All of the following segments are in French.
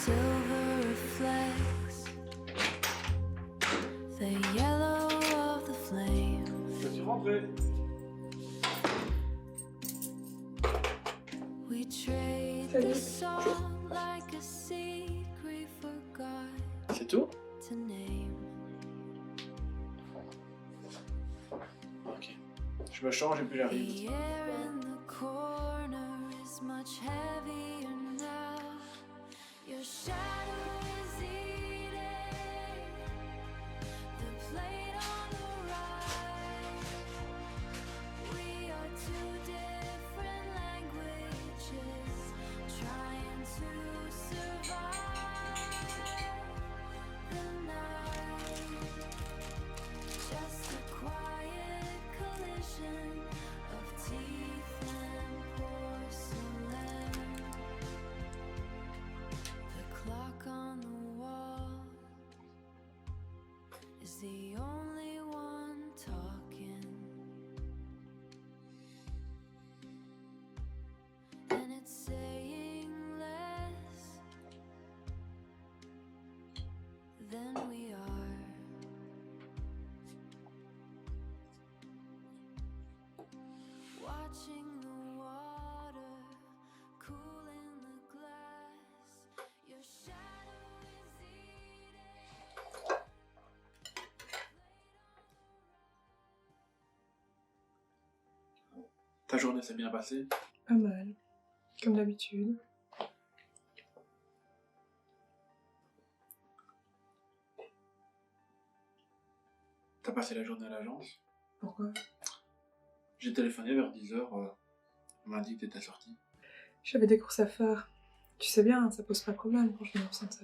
silver reflects the yellow of the flame. Je suis rentré. We trade the song like a secret forgot C'est tout? to name. Ok. Je me change et puis j'arrive. The air in the corner is much heavier now. Your shadow is eating the plate on the right. We are two different languages trying to survive the night. Just a quiet collision of teeth and porcelain. The clock on the wall is the only one talking, and it's saying less than we are. Watching the water cool in the glass. Your shadow is eating. Ta journée s'est bien passée? Pas mal, comme d'habitude. T'as passé la journée à l'agence? Pourquoi? J'ai téléphoné vers 10h. On m'a dit que t'étais sortie. J'avais des courses à faire. Tu sais bien, ça pose pas de problème quand je me absente.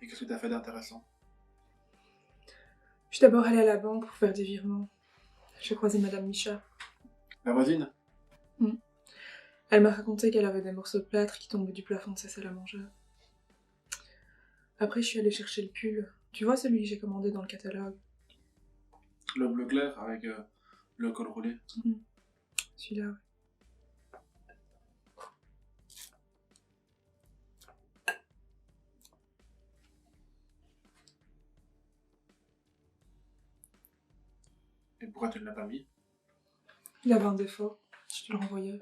Et qu'est-ce que t'as fait d'intéressant? Je suis d'abord allée à la banque pour faire des virements. J'ai croisé Madame Micha. La voisine? Elle m'a raconté qu'elle avait des morceaux de plâtre qui tombaient du plafond de sa salle à manger. Après, je suis allée chercher le pull. Tu vois celui que j'ai commandé dans le catalogue? Le bleu clair avec le col roulé. Celui-là, ouais. Et pourquoi tu ne l'as pas mis? Il avait un défaut. Je te le renvoyais.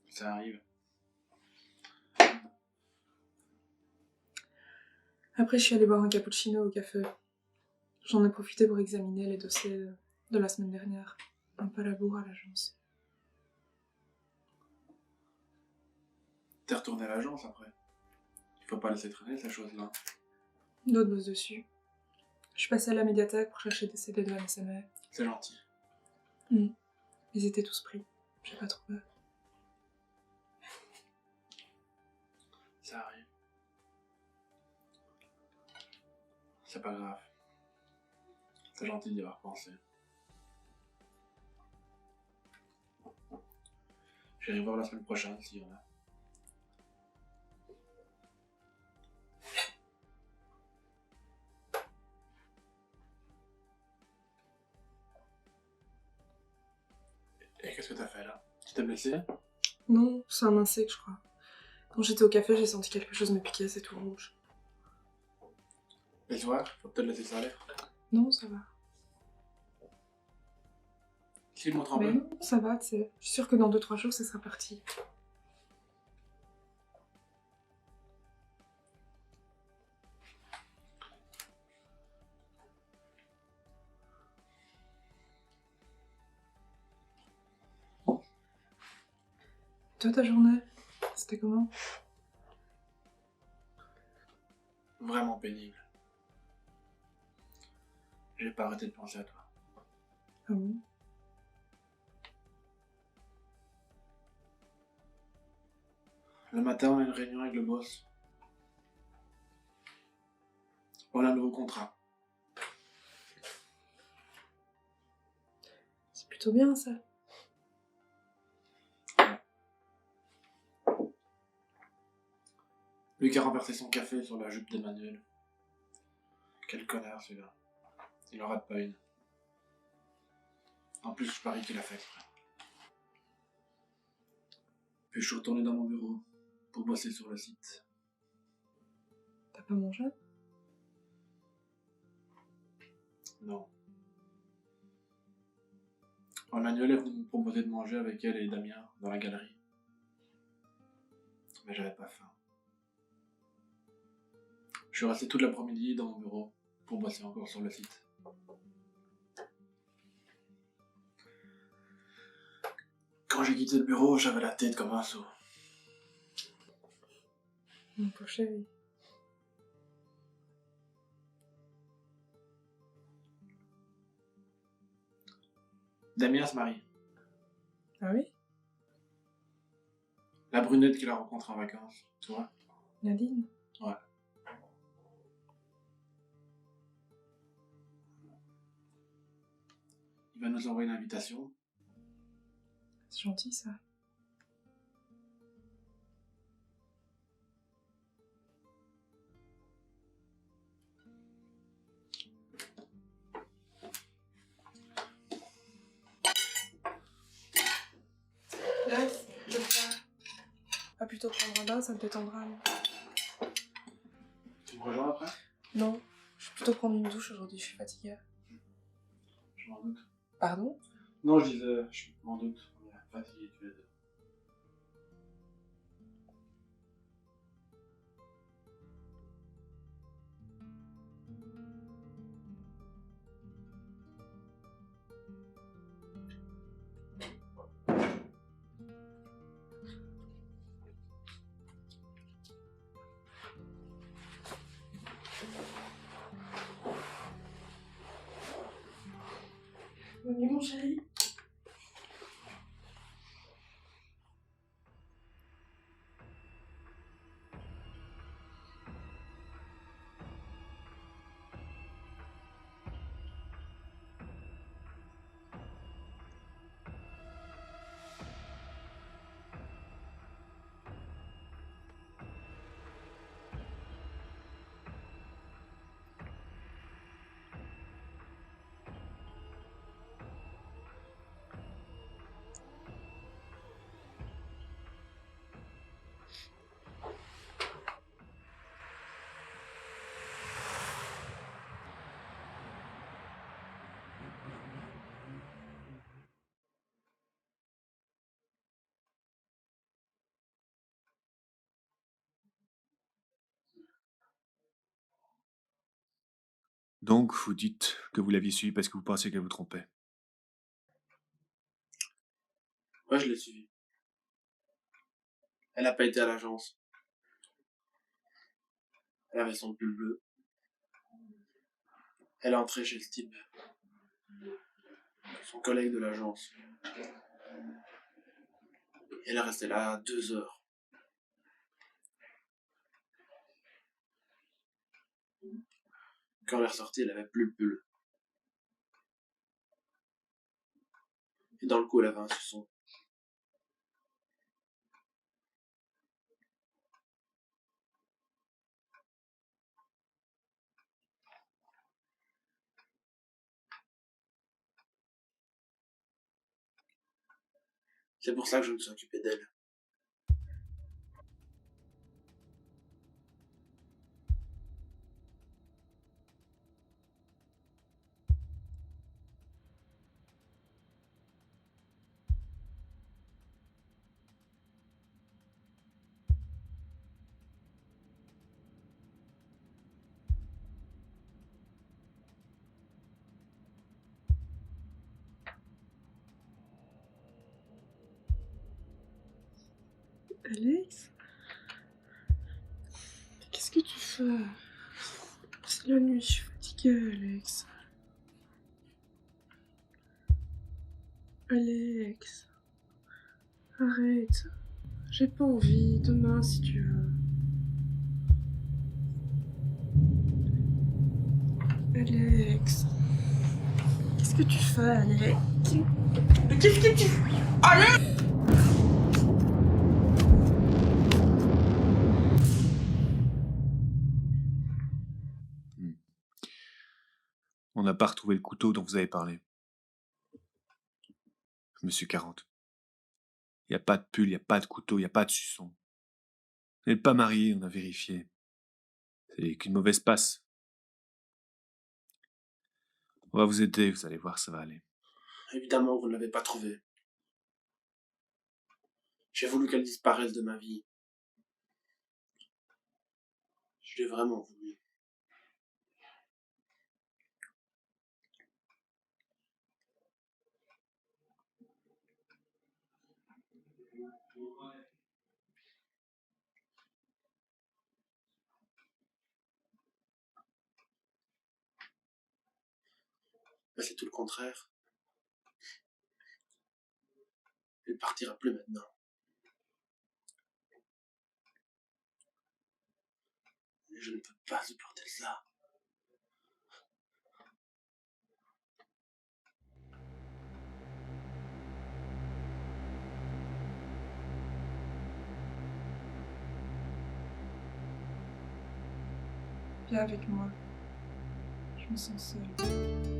Ça arrive. Après, je suis allée boire un cappuccino au café. J'en ai profité pour examiner les dossiers de la semaine dernière. Un peu à la bourre à l'agence. T'es retourné à l'agence après. Il faut pas laisser traîner ces choses-là. D'autres bossent dessus. Je suis passée à la médiathèque pour chercher des CD de Vanessa May. C'est gentil. Ils étaient tous pris. J'ai pas trouvé. Ça arrive. C'est pas grave. C'est gentil d'y avoir pensé. J'irai voir la semaine prochaine s'il y en a. Et qu'est-ce que t'as fait là? Tu t'es blessé? Non, c'est un insecte, je crois. Quand j'étais au café, j'ai senti quelque chose me piquer, c'est tout rouge. Et toi, faut peut-être laisser ça aller. Non, ça va. S'il montre un Mais peu. non, ça va, tu sais. Je suis sûre que dans 2-3 jours, ça sera parti. Toi, ta journée, c'était comment? Vraiment pénible. J'ai pas arrêté de penser à toi. Ah bon? Le matin, on a une réunion avec le boss. On a un nouveau contrat. C'est plutôt bien, ça. Lui qui a renversé son café sur la jupe d'Emmanuel. Quel connard celui-là. Il en rate pas une. En plus, je parie qu'il a fait exprès. Puis je suis retourné dans mon bureau pour bosser sur le site. T'as pas mangé? Non. Emmanuel est venu me proposer de manger avec elle et Damien dans la galerie. Mais j'avais pas faim. Je suis resté toute l'après-midi dans mon bureau pour bosser encore sur le site. Quand j'ai quitté le bureau, j'avais la tête comme un seau. Mon pauvre chéri. Damien se marie. Ah oui? La brunette qu'il a rencontrée en vacances, tu vois? Nadine? Ouais. Il va nous envoyer une invitation. C'est gentil ça. Là, je vais pas plutôt prendre un bain, ça me détendra. Tu me rejoins après? Non, je vais plutôt prendre une douche aujourd'hui, je suis fatiguée. Je m'en doute. Pardon? Non, je disais, je m'en doute. On est fatigués tous les deux. Bonne nuit mon chéri. Donc, vous dites que vous l'aviez suivie parce que vous pensiez qu'elle vous trompait. Ouais, je l'ai suivi. Elle a pas été à l'agence. Elle avait son pull bleu. Elle est entrée chez le type. Son collègue de l'agence. Elle est restée là 2 heures. Quand elle est ressortie, elle avait plus le pull. Et dans le cou, elle avait un suçon. C'est pour ça que je me suis occupé d'elle. Alex? Qu'est-ce que tu fais? C'est la nuit, je suis fatiguée, Alex. Alex. Arrête. J'ai pas envie. Demain, si tu veux. Alex. Qu'est-ce que tu fais, Alex? Mais qu'est-ce que tu fais? Alex! On n'a pas retrouvé le couteau dont vous avez parlé. monsieur 40. Il n'y a pas de pull, il n'y a pas de couteau, il n'y a pas de suçon. Vous n'êtes pas marié, on a vérifié. C'est qu'une mauvaise passe. On va vous aider, vous allez voir, ça va aller. Évidemment, vous ne l'avez pas trouvée. J'ai voulu qu'elle disparaisse de ma vie. Je l'ai vraiment voulu. Mais c'est tout le contraire. Elle partira plus maintenant. Et je ne peux pas supporter ça. Viens avec moi. Je me sens seule.